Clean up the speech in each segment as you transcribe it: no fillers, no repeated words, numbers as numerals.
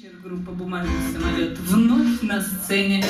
вечер. Группа «Бумажный самолет» вновь на сцене.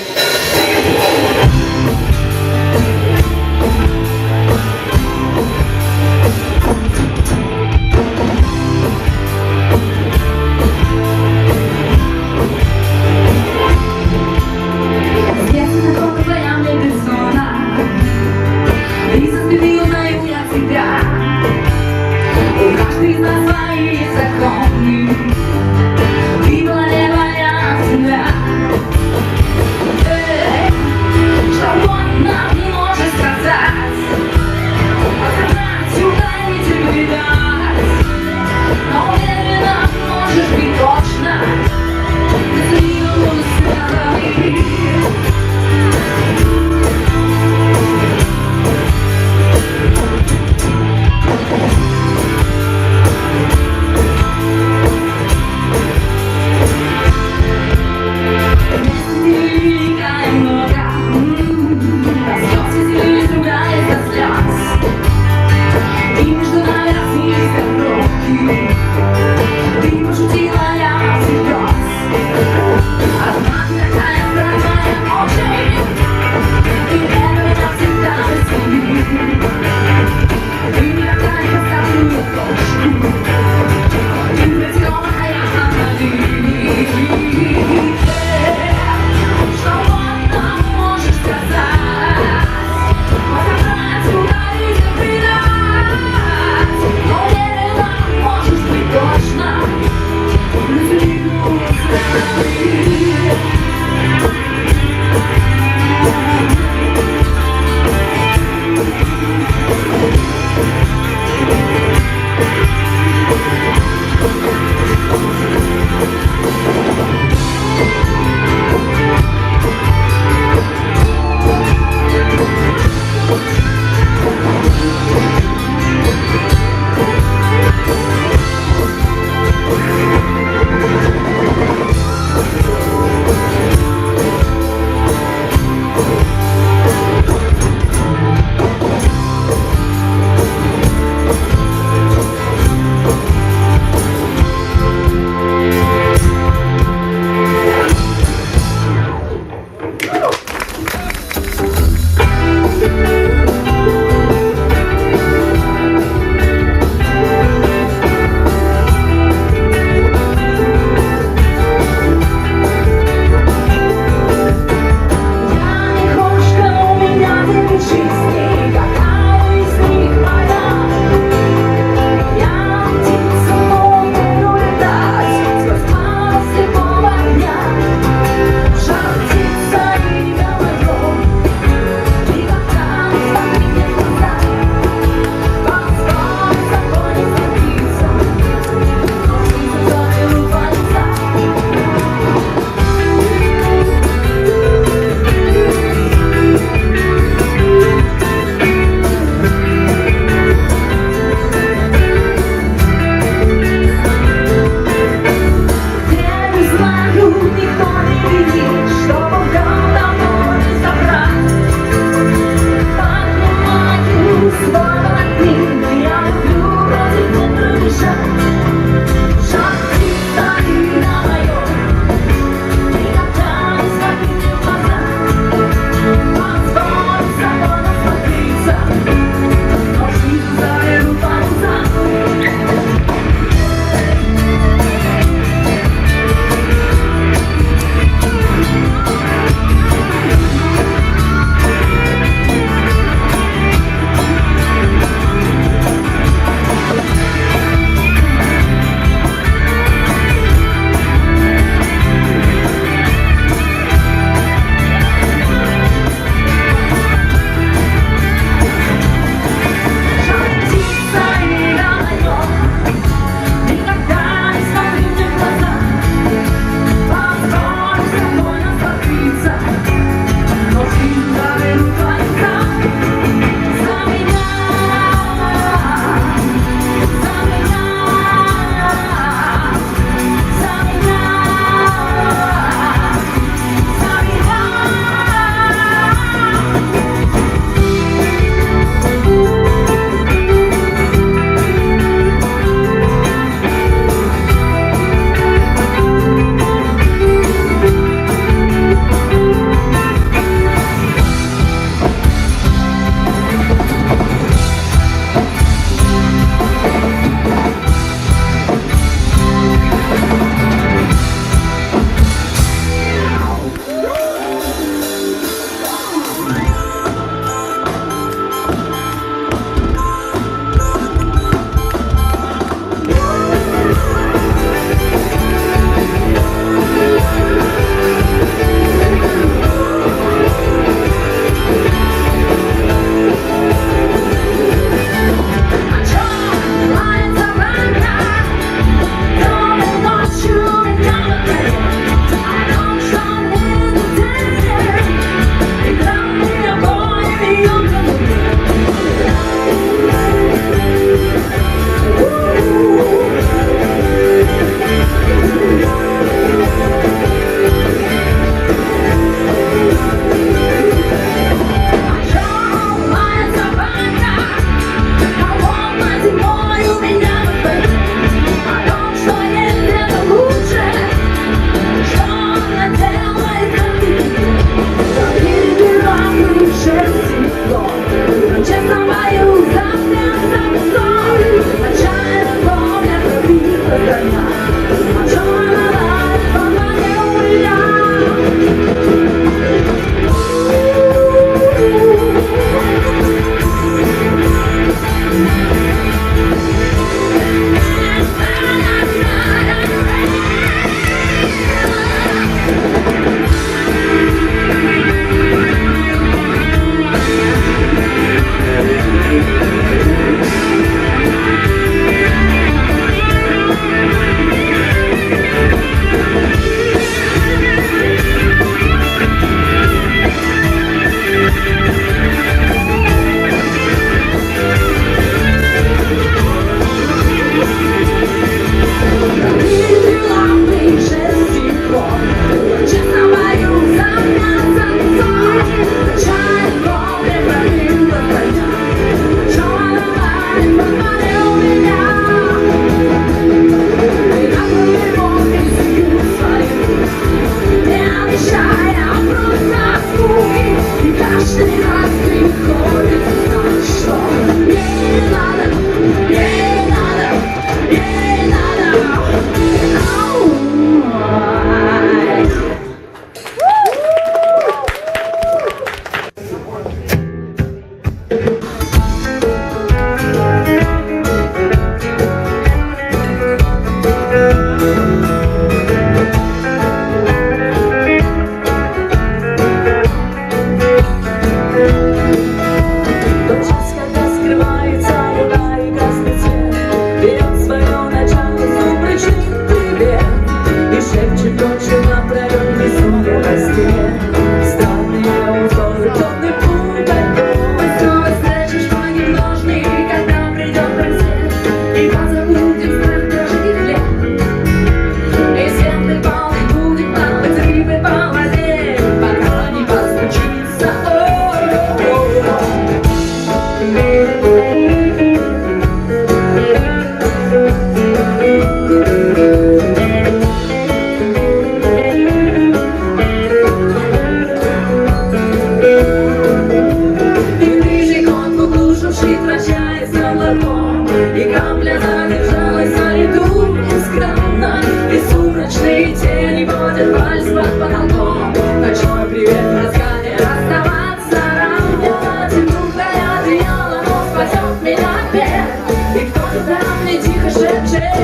проводит вальс под потолком. Ночной привет в разгаре, расставаться рано. Тяну края одеяла, но спасет меня вверх. И кто-то там мне тихо шепчет: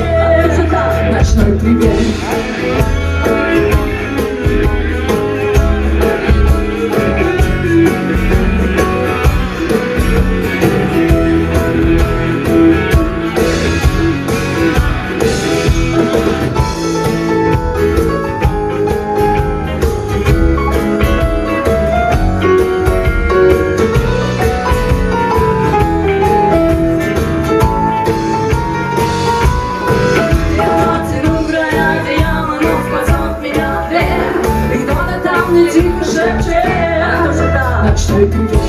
ночной привет. Тихо шепчет: ночной привет.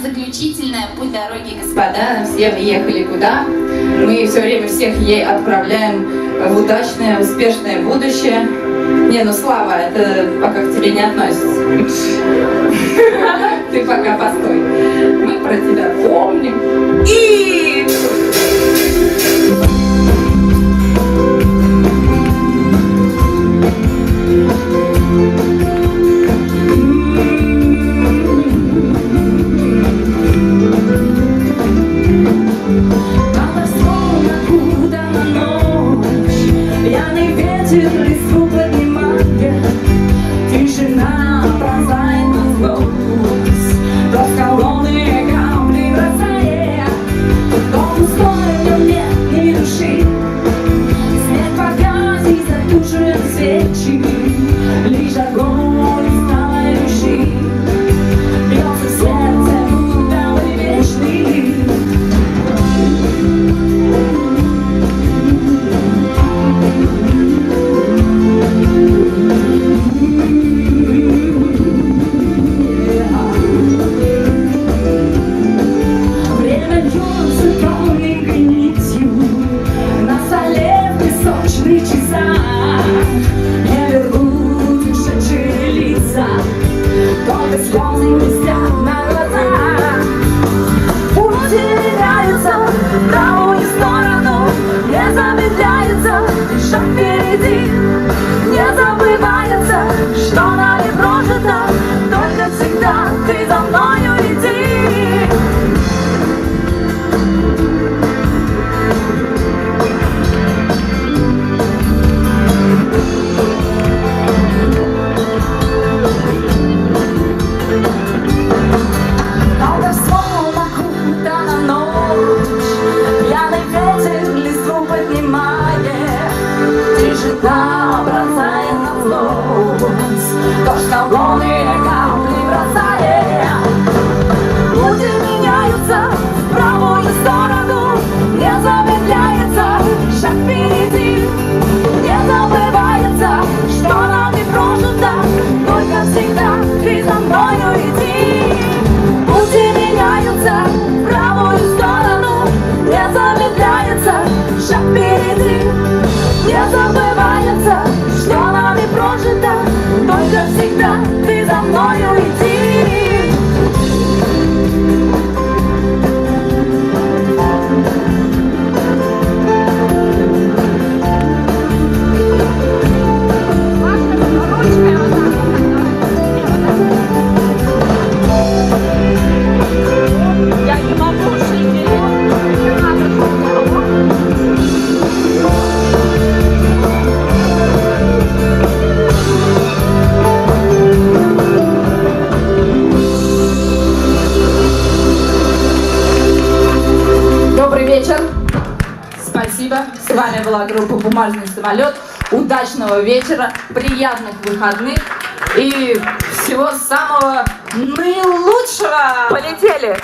Заключительная «Путь дороги, господа». Все мы ехали куда? Мы все время всех ей отправляем в удачное, успешное будущее. Не, ну Слава, это пока к тебе не относится. Ты пока постой. Мы про тебя помним. И... Листву поднимает, тишина пронзает насквозь. Расколонные камни бросает, дом пустой, в нем нет ни души. Снег погас и затушит свечи, лишь огонь из старой души. Бьется сердце, будто вы вечный. Только слезы блестят на глазах. Пути меняются в правую сторону, не замедляется шаг впереди. Не забывается, что нами прожито, только всегда ты за мною иди. Тишина бросает на злость, дождь колонны капли бросает. Пути меняются в правую сторону, не замедляется шаг впереди. Не забывается, что нами прожито, только всегда ты за мною иди. Пути меняются в правую сторону, не замедляется шаг впереди. Не забывается, что нами прожито, только всегда ты за мною иди. Я не могу жить. Вечер. Спасибо. С вами была группа «Бумажный самолет». Удачного вечера, приятных выходных и всего самого наилучшего. Полетели!